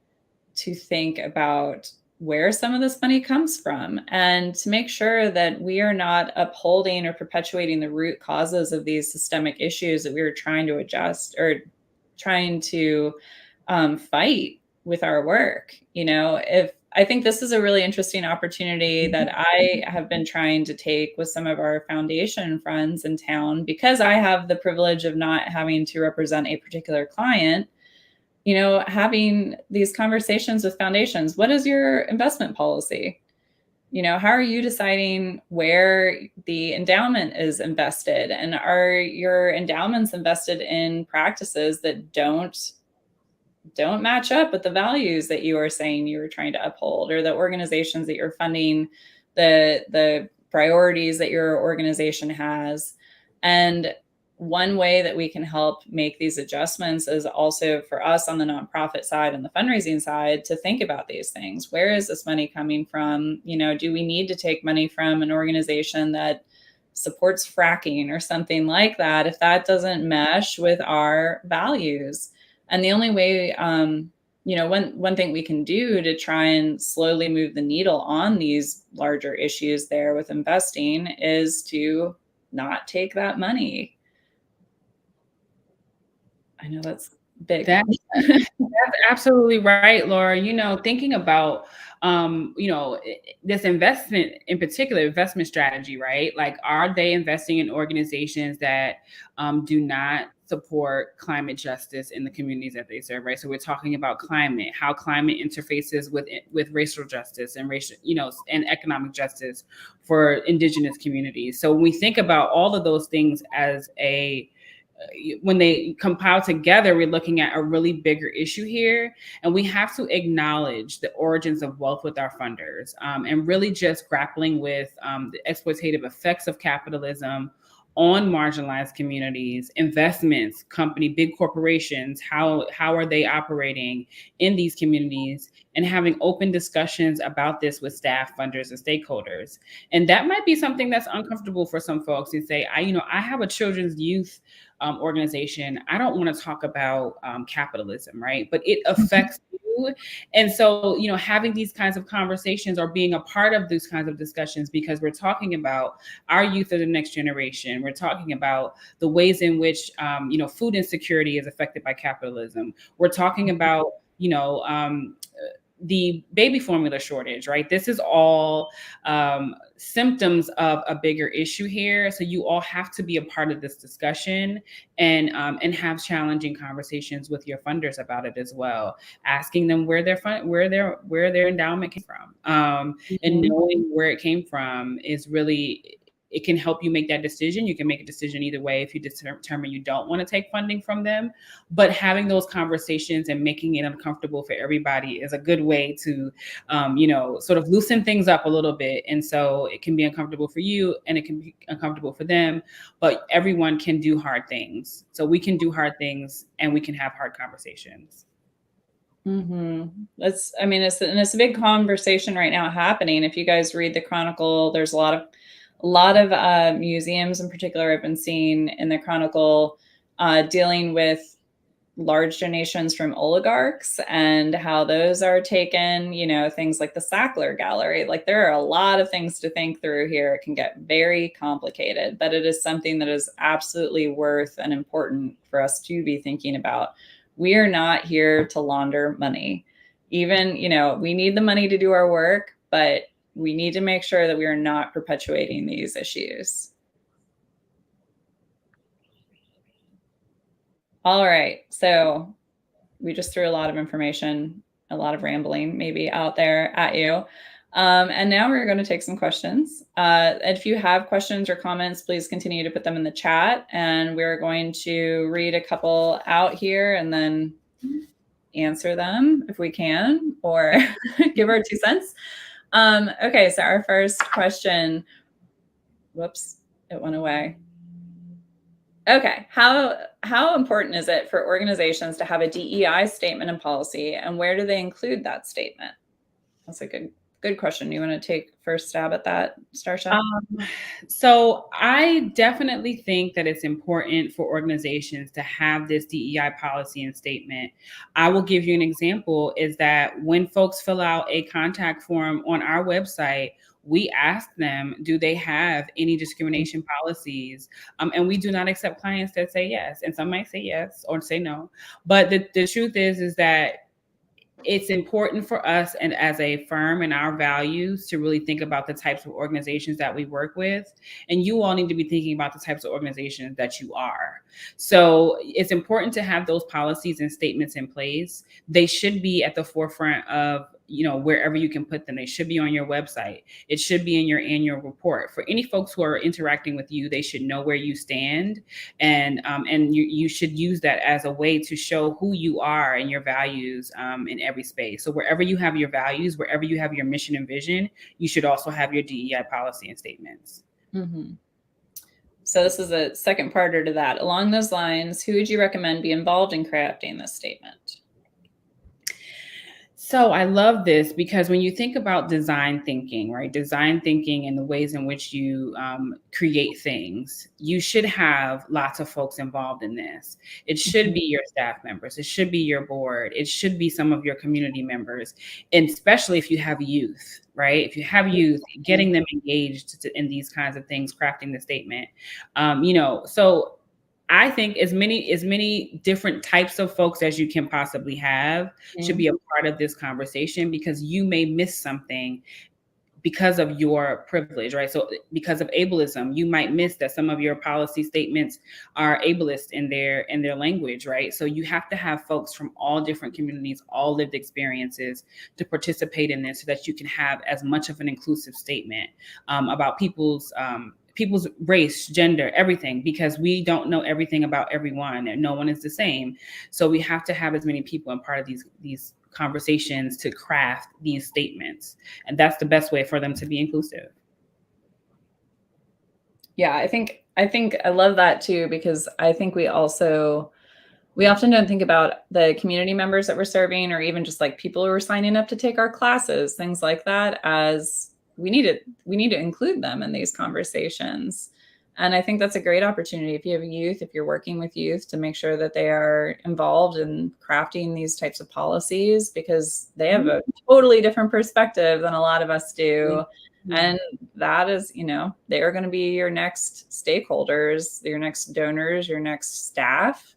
to think about where some of this money comes from, and to make sure that we are not upholding or perpetuating the root causes of these systemic issues that we are trying to adjust or trying to fight with our work. If I think this is a really interesting opportunity that I have been trying to take with some of our foundation friends in town, because I have the privilege of not having to represent a particular client, having these conversations with foundations. What is your investment policy? How are you deciding where the endowment is invested? And are your endowments invested in practices that don't match up with the values that you are saying you are trying to uphold, or the organizations that you're funding, the priorities that your organization has? And one way that we can help make these adjustments is also for us on the nonprofit side and the fundraising side to think about these things. Where is this money coming from? Do we need to take money from an organization that supports fracking or something like that if that doesn't mesh with our values? And the only way, one thing we can do to try and slowly move the needle on these larger issues there with investing is to not take that money. I know that's big. That's absolutely right, Laura. Thinking about, this investment in particular, investment strategy, right? Like, are they investing in organizations that do not support climate justice in the communities that they serve, right? So we're talking about climate, how climate interfaces with racial justice and and economic justice for Indigenous communities. So when we think about all of those things when they compile together, we're looking at a really bigger issue here. And we have to acknowledge the origins of wealth with our funders, and really just grappling with the exploitative effects of capitalism on marginalized communities, investments, big corporations, how are they operating in these communities, and having open discussions about this with staff, funders, and stakeholders. And that might be something that's uncomfortable for some folks to say, I have a children's youth organization. I don't want to talk about capitalism, right? But it affects you. And so, having these kinds of conversations or being a part of these kinds of discussions, because we're talking about our youth of the next generation. We're talking about the ways in which, food insecurity is affected by capitalism. We're talking about, the baby formula shortage, right? This is all symptoms of a bigger issue here. So you all have to be a part of this discussion and have challenging conversations with your funders about it as well, asking them where their endowment came from, and knowing where it came from is really it can help you make that decision. You can make a decision either way if you determine you don't want to take funding from them. But having those conversations and making it uncomfortable for everybody is a good way to, sort of loosen things up a little bit. And so it can be uncomfortable for you and it can be uncomfortable for them, but everyone can do hard things. So we can do hard things and we can have hard conversations. Mm-hmm. It's a big conversation right now happening. If you guys read the Chronicle, there's a lot of museums in particular I've been seeing in the Chronicle dealing with large donations from oligarchs and how those are taken, things like the Sackler Gallery. Like, there are a lot of things to think through here. It can get very complicated, but it is something that is absolutely worth and important for us to be thinking about. We are not here to launder money. Even, we need the money to do our work, but we need to make sure that we are not perpetuating these issues. All right. So we just threw a lot of information, a lot of rambling maybe out there at you. And now we're going to take some questions. If you have questions or comments, please continue to put them in the chat. And we're going to read a couple out here and then answer them if we can, or give our 2 cents. Okay, so our first question, whoops, it went away. Okay, how important is it for organizations to have a DEI statement and policy, and where do they include that statement? That's a good question. You want to take first stab at that, Starsha? So I definitely think that it's important for organizations to have this DEI policy and statement. I will give you an example, is that when folks fill out a contact form on our website, we ask them, do they have any discrimination policies? And we do not accept clients that say yes. And some might say yes or say no. But the truth is that it's important for us and as a firm and our values to really think about the types of organizations that we work with. And you all need to be thinking about the types of organizations that you are. So it's important to have those policies and statements in place. They should be at the forefront of, wherever you can put them. They should be on your website. It should be in your annual report. For any folks who are interacting with you, they should know where you stand. And you should use that as a way to show who you are and your values in every space. So wherever you have your values, wherever you have your mission and vision, you should also have your DEI policy and statements. Mm-hmm. So this is a second parter to that. Along those lines, who would you recommend be involved in crafting this statement? So I love this because when you think about design thinking, right? Design thinking and the ways in which you create things, you should have lots of folks involved in this. It should be your staff members. It should be your board. It should be some of your community members, and especially if you have youth, right? If you have youth, getting them engaged in these kinds of things, crafting the statement, so I think as many different types of folks as you can possibly have should be a part of this conversation, because you may miss something because of your privilege, right? So because of ableism, you might miss that some of your policy statements are ableist in their language, right? So you have to have folks from all different communities, all lived experiences to participate in this so that you can have as much of an inclusive statement about people's race, gender, everything, because we don't know everything about everyone and no one is the same. So we have to have as many people in part of these conversations to craft these statements. And that's the best way for them to be inclusive. Yeah, I think I love that too, because I think we often don't think about the community members that we're serving, or even just like people who are signing up to take our classes, things like that, as we need to include them in these conversations. And I think that's a great opportunity if you have youth, if you're working with youth, to make sure that they are involved in crafting these types of policies, because they have a totally different perspective than a lot of us do. Mm-hmm. And that is, they are going to be your next stakeholders, your next donors, your next staff.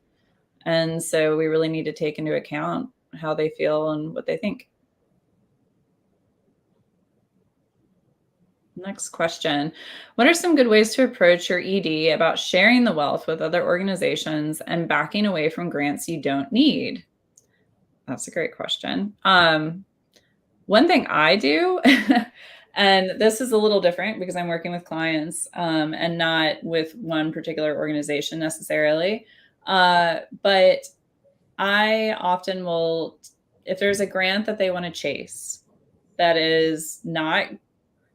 And so we really need to take into account how they feel and what they think. Next question. What are some good ways to approach your ED about sharing the wealth with other organizations and backing away from grants you don't need? That's a great question. One thing I do And this is a little different because I'm working with clients and not with one particular organization necessarily. But I often will, if there's a grant that they want to chase that is not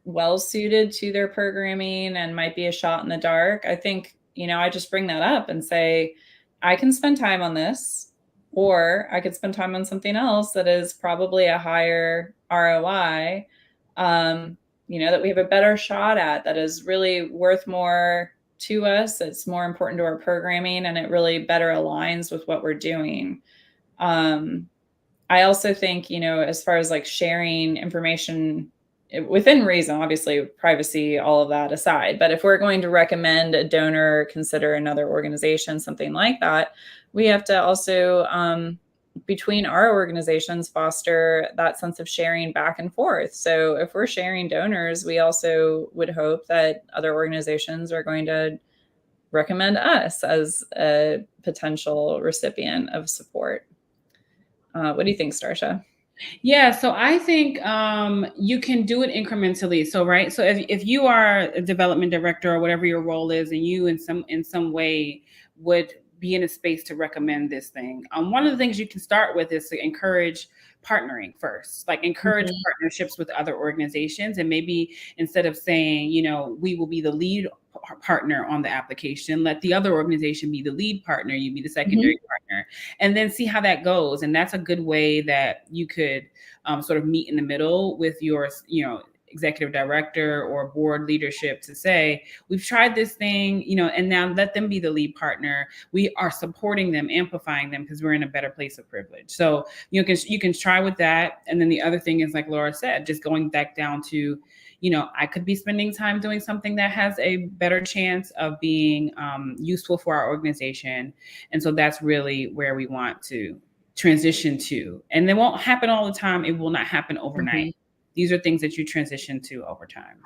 well suited to their programming and might be a shot in the dark, I think, I just bring that up and say, I can spend time on this, or I could spend time on something else that is probably a higher ROI, that we have a better shot at, that is really worth more to us. It's more important to our programming, and it really better aligns with what we're doing. I also think, as far as like sharing information within reason, obviously privacy, all of that aside, but if we're going to recommend a donor, consider another organization, something like that, we have to also, between our organizations, foster that sense of sharing back and forth. So if we're sharing donors, we also would hope that other organizations are going to recommend us as a potential recipient of support. What do you think, Starsha? Yeah, so I think you can do it incrementally. So, right. So if you are a development director or whatever your role is, and you in some way would be in a space to recommend this thing, one of the things you can start with is to encourage partnering first, like encourage partnerships with other organizations. And maybe instead of saying, we will be the lead partner on the application, let the other organization be the lead partner, you be the secondary partner, and then see how that goes. And that's a good way that you could sort of meet in the middle with your, executive director or board leadership to say, we've tried this thing, and now let them be the lead partner. We are supporting them, amplifying them, because we're in a better place of privilege. So you can try with that. And then the other thing is, like Laura said, just going back down to, I could be spending time doing something that has a better chance of being useful for our organization. And so that's really where we want to transition to. And it won't happen all the time. It will not happen overnight. These are things that you transition to over time.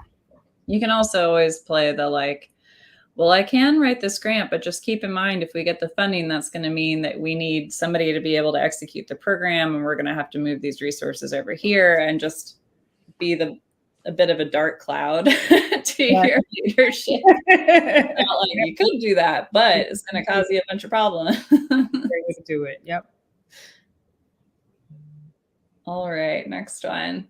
You can also always play the well, I can write this grant, but just keep in mind, if we get the funding, that's going to mean that we need somebody to be able to execute the program, and we're going to have to move these resources over here, and just be a bit of a dark cloud to your leadership. Not like you could do that, but it's going to cause you a bunch of problems. Do it. Yep. All right, next one.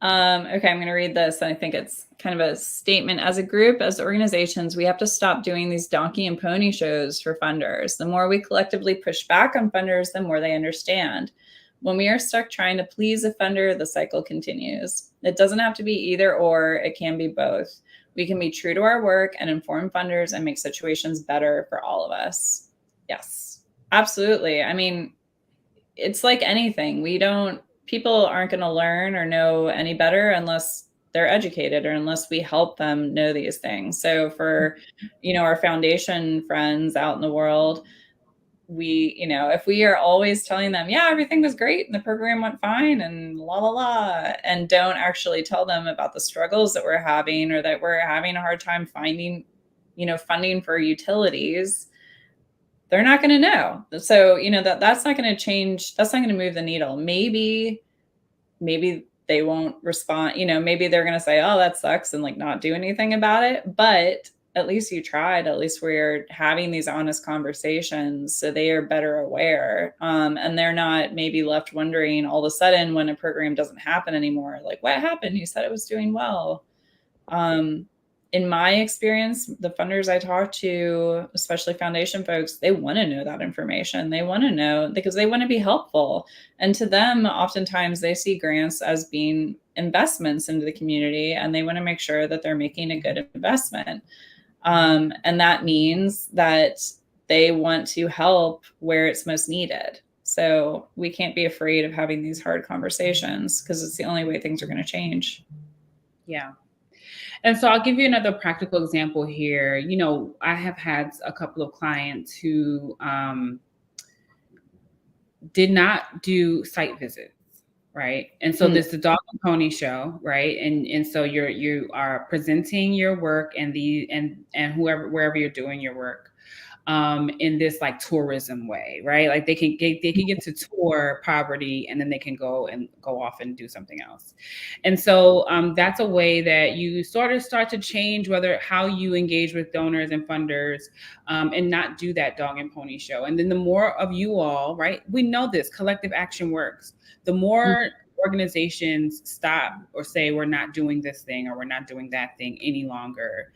Okay, I'm going to read this. And I think it's kind of a statement. As a group, as organizations, we have to stop doing these donkey and pony shows for funders. The more we collectively push back on funders, the more they understand. When we are stuck trying to please a funder, the cycle continues. It doesn't have to be either or, it can be both. We can be true to our work and inform funders and make situations better for all of us. Yes, absolutely. I mean, it's like anything. People aren't going to learn or know any better unless they're educated, or unless we help them know these things. So for, our foundation friends out in the world, if we are always telling them, yeah, everything was great and the program went fine and la, la, la, and don't actually tell them about the struggles that we're having, or that we're having a hard time finding, funding for utilities, they're not going to know. So, that's not going to change. That's not going to move the needle. Maybe they won't respond. Maybe they're going to say, oh, that sucks, and like not do anything about it. But at least you tried. At least we're having these honest conversations, so they are better aware. And they're not maybe left wondering all of a sudden when a program doesn't happen anymore, like, what happened? You said it was doing well. In my experience, the funders I talk to, especially foundation folks, they want to know that information. They want to know because they want to be helpful. And to them, oftentimes they see grants as being investments into the community, and they want to make sure that they're making a good investment. And that means that they want to help where it's most needed. So we can't be afraid of having these hard conversations, because it's the only way things are going to change. Yeah. And so I'll give you another practical example here. I have had a couple of clients who did not do site visits, right? And so this is the dog and pony show, right? And so you are presenting your work and wherever you're doing your work. in this like tourism way, right? Like they can get to tour poverty and then they can go off and do something else. And so that's a way that you sort of start to change how you engage with donors and funders, and not do that dog and pony show. And then the more of you all, right? We know this collective action works. The more organizations stop or say we're not doing this thing or we're not doing that thing any longer,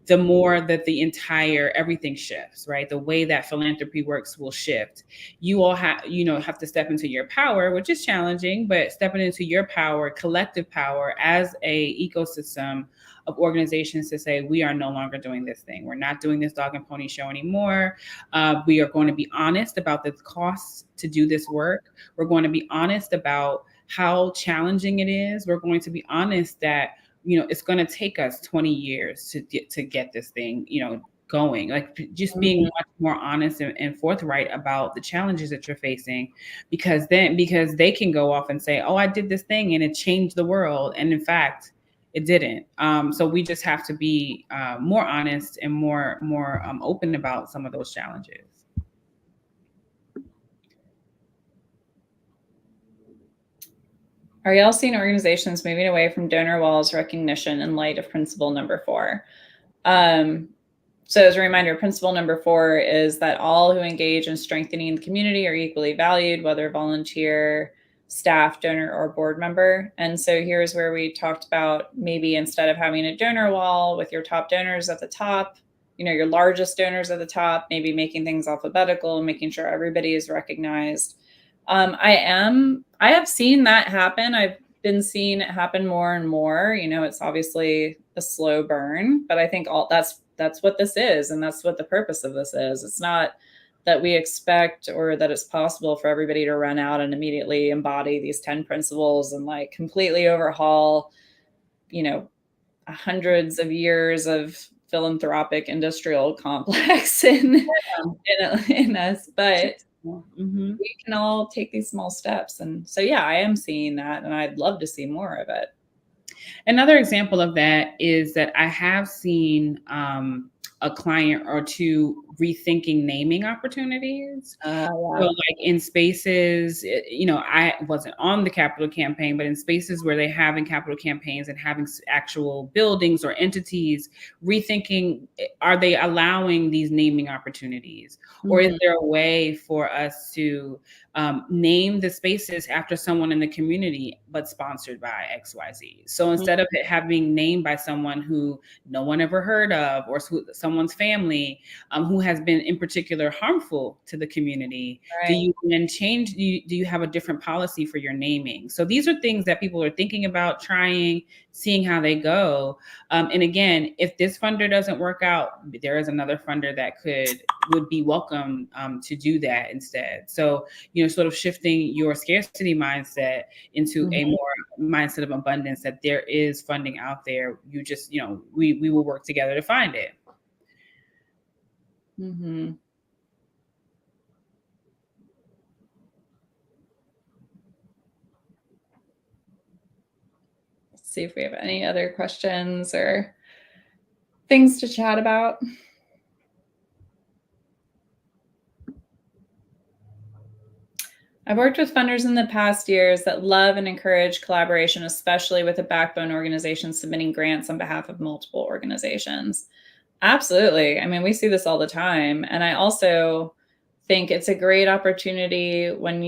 the more that the entire everything shifts, right? The way that philanthropy works will shift. You all have to step into your power, which is challenging, but stepping into your power, collective power as a ecosystem of organizations to say, we are no longer doing this thing. We're not doing this dog and pony show anymore. We are going to be honest about the costs to do this work. We're going to be honest about how challenging it is. We're going to be honest that, it's going to take us 20 years to get this thing, going. Like just being much more honest and forthright about the challenges that you're facing, because they can go off and say, oh, I did this thing and it changed the world. And in fact, it didn't. So we just have to be more honest and more open about some of those challenges. Are y'all seeing organizations moving away from donor walls recognition in light of principle number 4? So as a reminder, principle number 4 is that all who engage in strengthening the community are equally valued, whether volunteer, staff, donor, or board member. And so here's where we talked about maybe instead of having a donor wall with your top donors at the top, your largest donors at the top, maybe making things alphabetical, making sure everybody is recognized. I have seen that happen. I've been seeing it happen more and more. It's obviously a slow burn, but I think that's what this is. And that's what the purpose of this is. It's not that we expect or that it's possible for everybody to run out and immediately embody these 10 principles and like completely overhaul, hundreds of years of philanthropic industrial complex in us. But we can all take these small steps. And so, yeah, I am seeing that and I'd love to see more of it. Another example of that is that I have seen a client or two rethinking naming opportunities. Wow. So like in spaces, I wasn't on the capital campaign, but in spaces where they having capital campaigns and having actual buildings or entities, rethinking, are they allowing these naming opportunities? Or is there a way for us to name the spaces after someone in the community, but sponsored by XYZ? So instead of it having named by someone who no one ever heard of, or someone's family who has been in particular harmful to the community, right, do you then change? Do you have a different policy for your naming? So these are things that people are thinking about, trying, seeing how they go. And again, if this funder doesn't work out, there is another funder that would be welcome to do that instead. So, sort of shifting your scarcity mindset into a more mindset of abundance, that there is funding out there. You just, we will work together to find it. Let's see if we have any other questions or things to chat about. I've worked with funders in the past years that love and encourage collaboration, especially with a backbone organization submitting grants on behalf of multiple organizations. Absolutely. I mean, we see this all the time. And I also think it's a great opportunity when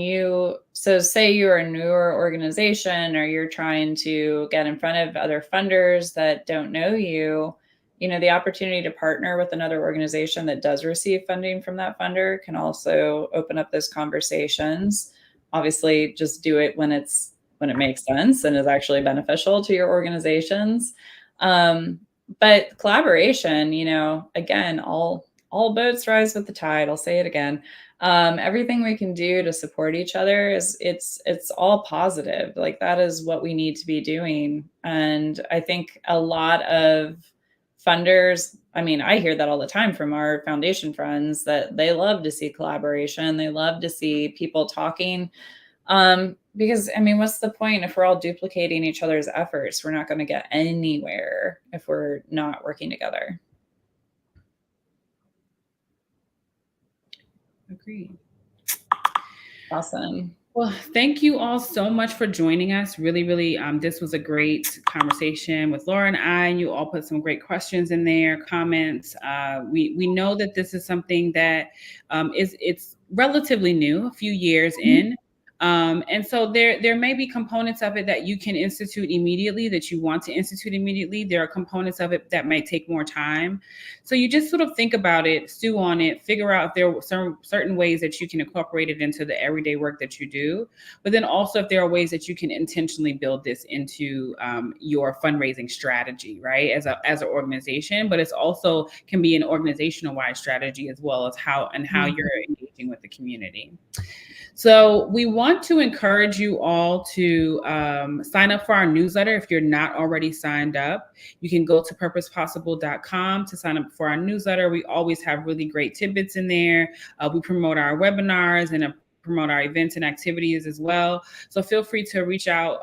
say you're a newer organization or you're trying to get in front of other funders that don't know you, the opportunity to partner with another organization that does receive funding from that funder can also open up those conversations. Obviously, just do it when it makes sense and is actually beneficial to your organizations. But collaboration, again, all boats rise with the tide. I'll say it again. Everything we can do to support each other it's all positive. Like that is what we need to be doing. And I think a lot of funders, I hear that all the time from our foundation friends that they love to see collaboration. They love to see people talking. Because what's the point if we're all duplicating each other's efforts? We're not going to get anywhere if we're not working together. Agreed. Awesome. Well, thank you all so much for joining us. Really, this was a great conversation with Laura and I. And you all put some great questions in there, comments. We know that this is something that it's relatively new, a few years in. And so there may be components of it that you can institute immediately, that you want to institute immediately. There are components of it that might take more time. So you just sort of think about it, stew on it, figure out if there are certain ways that you can incorporate it into the everyday work that you do. But then also if there are ways that you can intentionally build this into your fundraising strategy, right? As an organization, but it's also can be an organizational wide strategy as well as how you're engaging with the community. So we want to encourage you all to sign up for our newsletter. If you're not already signed up, you can go to purposepossible.com to sign up for our newsletter. We always have really great tidbits in there. We promote our webinars and promote our events and activities as well. So feel free to reach out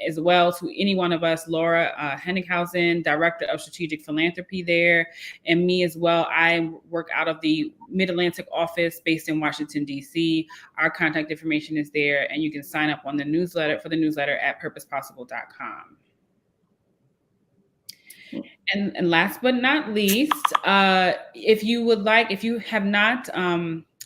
as well to any one of us, Laura Hennighausen, Director of Strategic Philanthropy there, and me as well. I work out of the Mid-Atlantic office based in Washington, D.C. Our contact information is there, and you can sign up on the newsletter at purposepossible.com. And last but not least, if you have not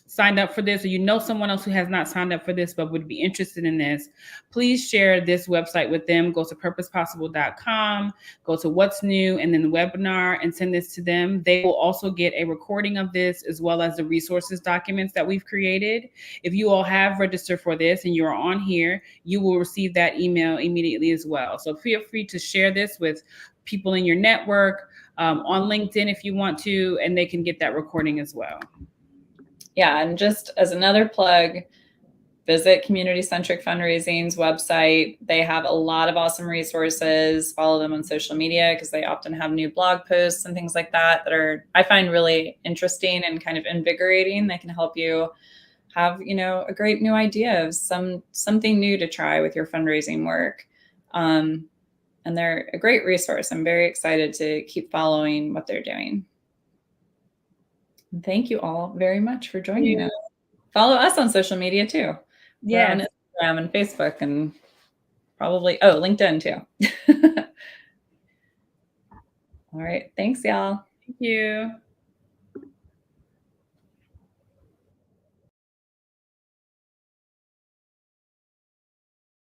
signed up for this, or you know someone else who has not signed up for this but would be interested in this, please share this website with them. Go to purposepossible.com, go to what's new, and then the webinar, and send this to them. They will also get a recording of this as well as the resources documents that we've created. If you all have registered for this and you're on here, you will receive that email immediately as well. So feel free to share this with people in your network, on LinkedIn if you want to, and they can get that recording as well. Yeah, and just as another plug, visit Community Centric Fundraising's website. They have a lot of awesome resources. Follow them on social media because they often have new blog posts and things like that are, I find, really interesting and kind of invigorating. They can help you have, a great new idea of something new to try with your fundraising work. And they're a great resource. I'm very excited to keep following what they're doing. Thank you all very much for joining us. Follow us on social media too. Yeah, on Instagram and Facebook and probably LinkedIn too. All right. Thanks, y'all. Thank you.